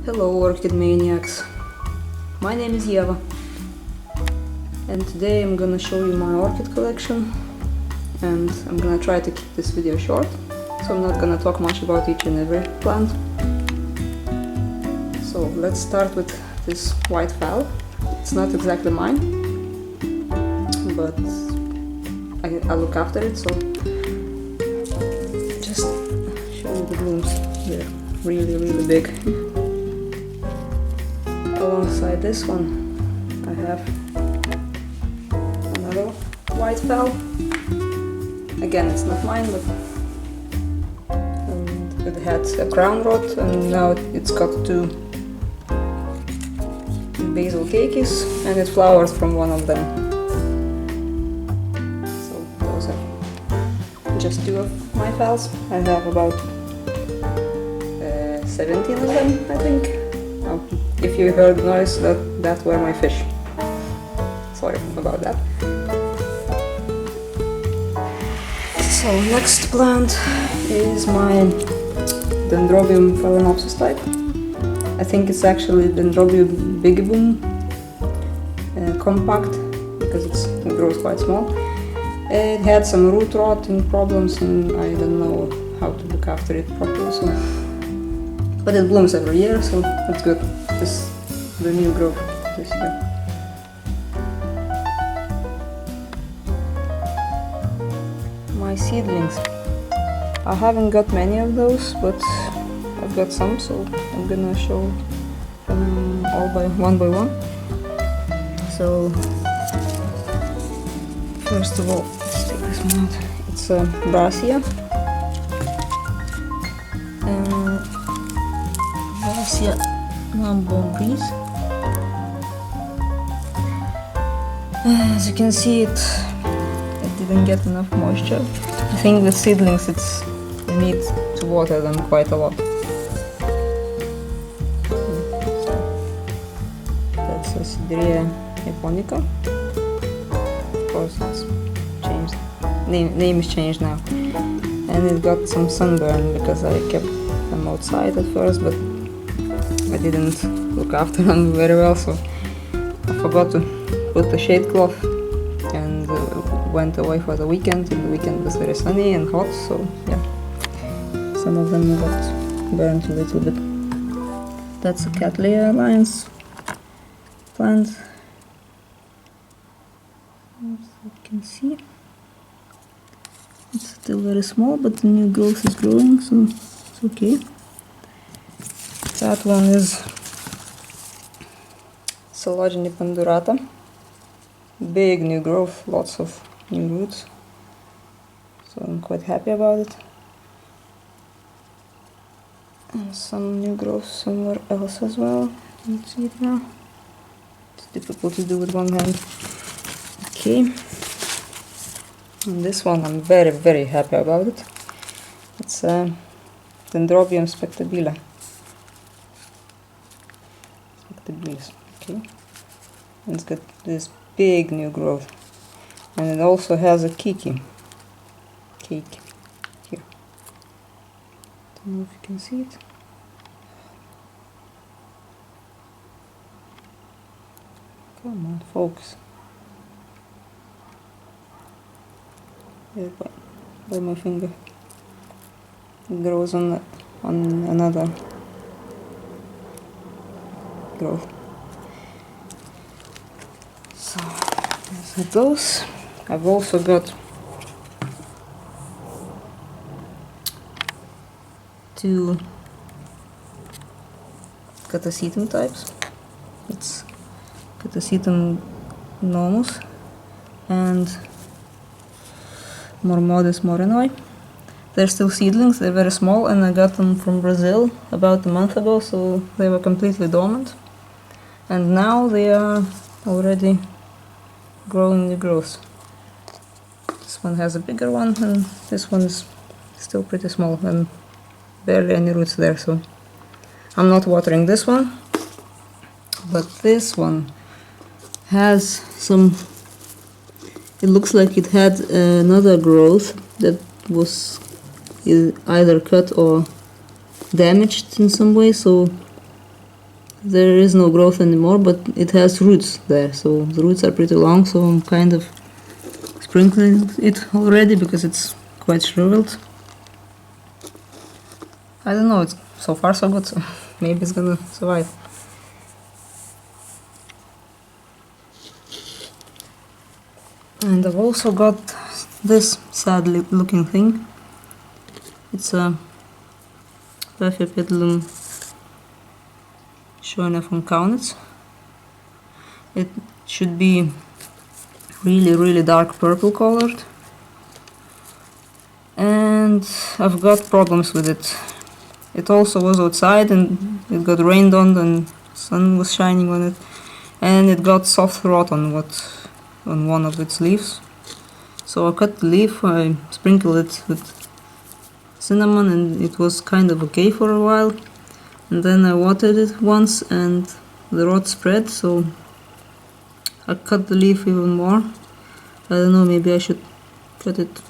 Hello Orchid Maniacs, my name is Yeva, and today I'm gonna show you my orchid collection, and I'm gonna try to keep this video short, so I'm not gonna talk much about each and every plant. So let's start with this white phal. It's not exactly mine, but I look after it, so just show you the blooms. They're really big. Alongside this one I have another white phal. Again, it's not mine, but it had a crown rod and now it's got two basil cakeys and it flowers from one of them. So those are just two of my phals. I have about 17 of them, I think. Oh, if you heard the noise, that were my fish. Sorry about that. So next plant is my Dendrobium Phalaenopsis type. I think it's actually Dendrobium bigibum compact, because it grows quite small. It had some root rotting problems and I don't know how to look after it properly, so. But it blooms every year, so it's good. This is the new growth this year. My seedlings. I haven't got many of those, but I've got some, so I'm gonna show them all one by one. So first of all, let's take this one out. It's a Brassia. Brassia Breeze. As you can see, it didn't get enough moisture. I think with seedlings you need to water them quite a lot. That's a Seedling japonica. Of course, it's changed. Name is changed now. And it got some sunburn because I kept them outside at first, but I didn't look after them very well, so I forgot to put the shade cloth and went away for the weekend, and the weekend was very sunny and hot, so yeah, some of them got burnt a little bit. That's a Cattleya alliance plant, as you can see. It's still very small, but the new growth is growing, so it's okay. That one is Pandurata. Big new growth, lots of new roots, so I'm quite happy about it. And some new growth somewhere else as well. You can see it now. It's difficult to do with one hand. Okay. And this one I'm very happy about it. It's Dendrobium spectabile. Okay. And it's got this big new growth, and it also has a cake here. Don't know if you can see it. Come on, focus. There, by my finger. It grows on another growth. So those are those. I've also got two Catasetum types. It's Catasetum nomus and Mormodis morinoi. They're still seedlings, they're very small, and I got them from Brazil about a month ago, so they were completely dormant. And now they are already growing new growth. This one has a bigger one, and this one is still pretty small and barely any roots there, so I'm not watering this one. But this one has some, it looks like it had another growth that was either cut or damaged in some way, so there is no growth anymore, but it has roots there, so the roots are pretty long, so I'm kind of sprinkling it already because it's quite shriveled. I don't know, it's so far so good, so maybe it's gonna survive. And I've also got this sad looking thing. It's a Paphiopedilum Shoina from Kaunitz. It should be really dark purple colored. And I've got problems with it. It also was outside and it got rained on and sun was shining on it. And it got soft rot on one of its leaves. So I cut the leaf, I sprinkled it with cinnamon and it was kind of okay for a while. And then I watered it once and the rot spread, so I cut the leaf even more. I don't know, maybe I should cut it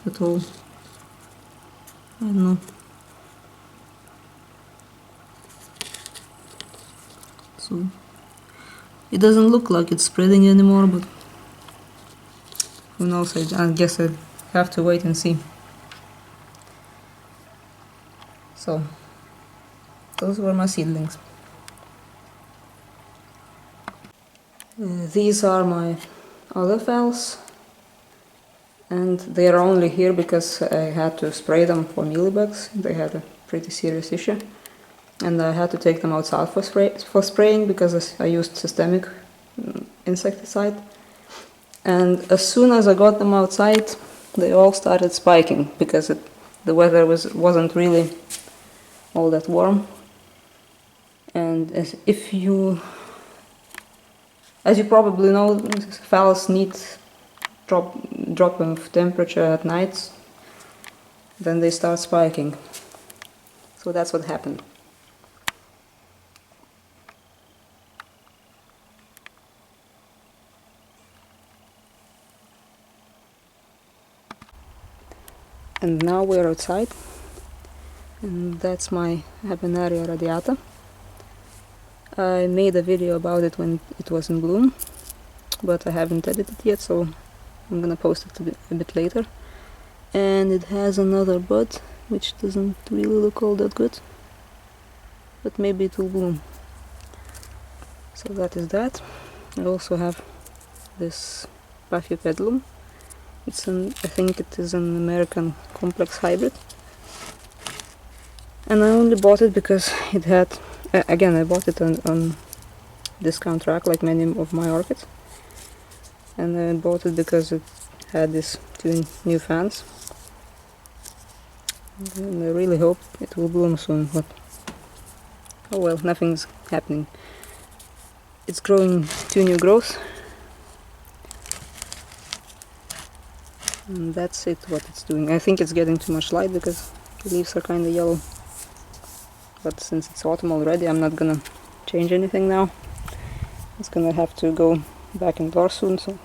at all. I don't know. So it doesn't look like it's spreading anymore, but who knows, I guess I have to wait and see. So those were my seedlings. These are my other phals, and they are only here because I had to spray them for mealybugs. They had a pretty serious issue, and I had to take them outside for spraying because I used systemic insecticide. And as soon as I got them outside, they all started spiking because the weather wasn't really all that warm. And as you probably know, phals need drop of temperature at night, then they start spiking. So that's what happened. And now we're outside, and that's my Habenaria radiata. I made a video about it when it was in bloom, but I haven't edited yet, so I'm gonna post it a bit later. And it has another bud, which doesn't really look all that good, but maybe it will bloom. So that is that. I also have this Paphiopedilum. I think it is an American complex hybrid. And I only bought it because it had, again I bought it on discount rack like many of my orchids. And I bought it because it had these two new fans. And I really hope it will bloom soon, but oh well, nothing's happening. It's growing two new growths. And that's it, what it's doing. I think it's getting too much light because the leaves are kind of yellow. But since it's autumn already, I'm not gonna change anything now. It's gonna have to go back indoors soon, so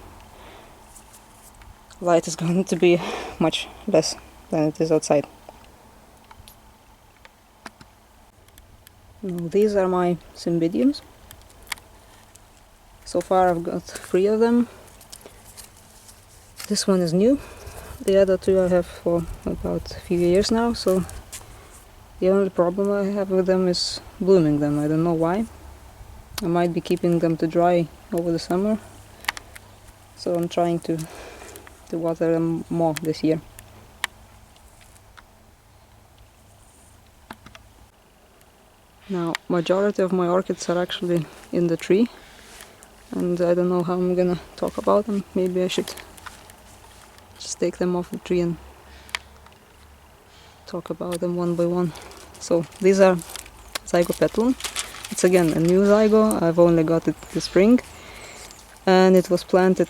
light is going to be much less than it is outside. Now, these are my Oncidiums. So far I've got 3 of them. This one is new. The other 2 I have for about a few years now, so the only problem I have with them is blooming them. I don't know why. I might be keeping them to dry over the summer, so I'm trying to water them more this year. Now, majority of my orchids are actually in the tree, and I don't know how I'm gonna talk about them. Maybe I should just take them off the tree and talk about them one by one. So these are Zygopetalum. It's again a new zygo. I've only got it this spring, and it was planted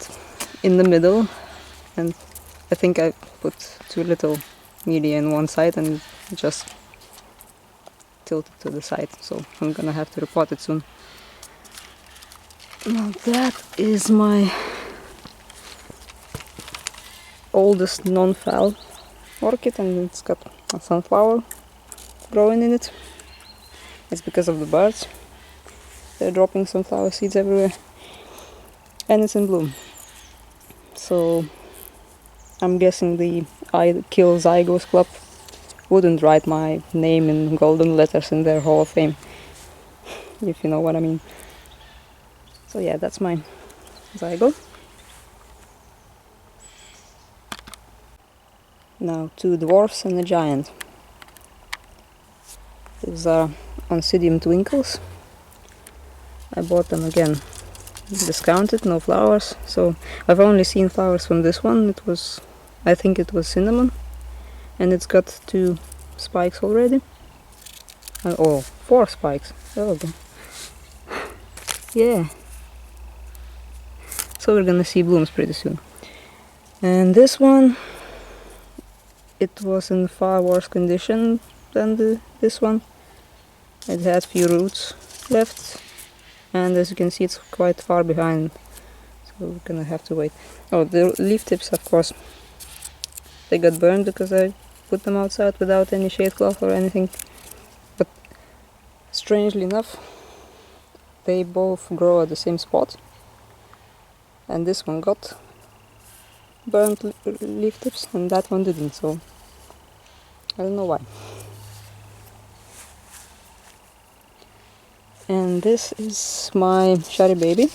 in the middle, and I think I put too little media in one side and just tilted to the side, so I'm gonna have to repot it soon. Now that is my oldest non-phal orchid, and it's got a sunflower growing in it. It's because of the birds. They're dropping some flower seeds everywhere. And it's in bloom. So I'm guessing the I Kill Zygos Club wouldn't write my name in golden letters in their Hall of Fame, if you know what I mean. So yeah, that's my zygo. Now 2 dwarfs and a giant. These are Oncidium twinkles. I bought them again discounted, no flowers. So I've only seen flowers from this one. It was, I think it was cinnamon, and it's got 2 spikes already. Oh, 4 spikes. Oh, okay. Yeah. So we're gonna see blooms pretty soon. And this one, it was in far worse condition than this one. It had few roots left, and as you can see, it's quite far behind. So we're gonna have to wait. Oh, the leaf tips, of course, they got burned because I put them outside without any shade cloth or anything. But strangely enough, they both grow at the same spot, and this one got burnt leaf tips and that one didn't, so I don't know why. And this is my cherry baby.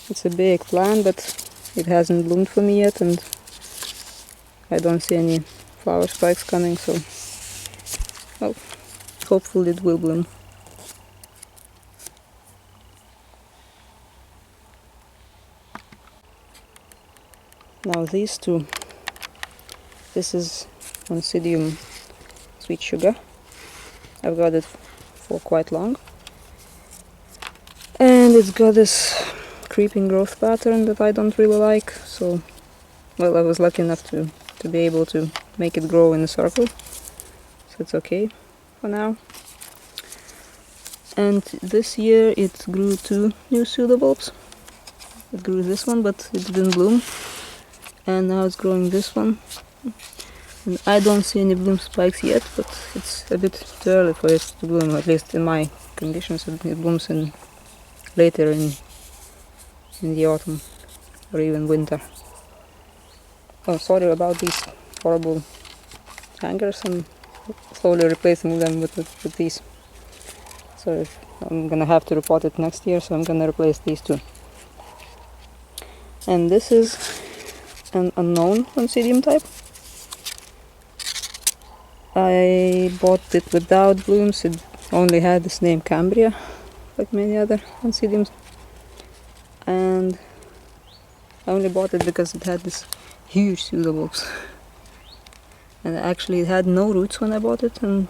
It's a big plant, but it hasn't bloomed for me yet, and I don't see any flower spikes coming, so well, hopefully it will bloom. Now these 2, this is Oncidium Sweet Sugar. I've got it for quite long, and it's got this creeping growth pattern that I don't really like, so well, I was lucky enough to be able to make it grow in a circle, so it's okay for now. And this year it grew 2 new pseudobulbs. It grew this one, but it didn't bloom, and now it's growing this one. And I don't see any bloom spikes yet, but it's a bit too early for it to bloom, at least in my conditions. It blooms later in the autumn or even winter. Oh, sorry about these horrible hangers. I'm slowly replacing them with these. So I'm gonna have to repot it next year, so I'm gonna replace these 2. And this is an unknown Oncidium type. I bought it without blooms. It only had this name Cambria, like many other Oncidiums. And I only bought it because it had this huge pseudobulbs. And actually it had no roots when I bought it, and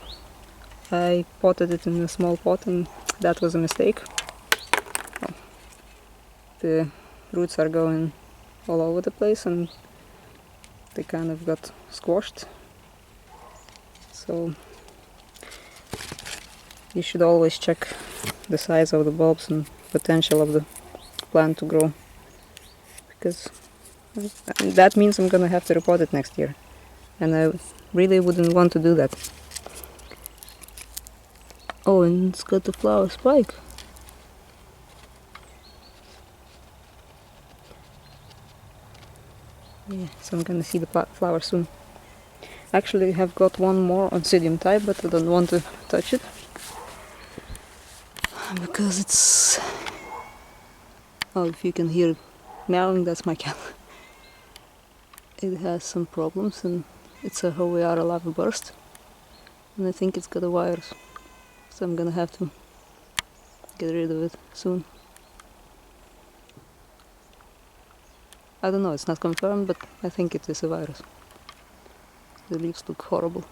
I potted it in a small pot, and that was a mistake. Well, the roots are going all over the place, and they kind of got squashed. So you should always check the size of the bulbs and potential of the plant to grow, because that means I'm gonna have to repot it next year, and I really wouldn't want to do that. Oh, and it's got the flower spike. Yeah, so I'm gonna see the flower soon. Actually, I have got one more Oncidium type, but I don't want to touch it because it's... Oh, if you can hear it meowing, that's my cat. It has some problems, and it's a Habenaria lava burst, and I think it's got a virus, so I'm gonna have to get rid of it soon. I don't know, it's not confirmed, but I think it is a virus. The leaves look horrible.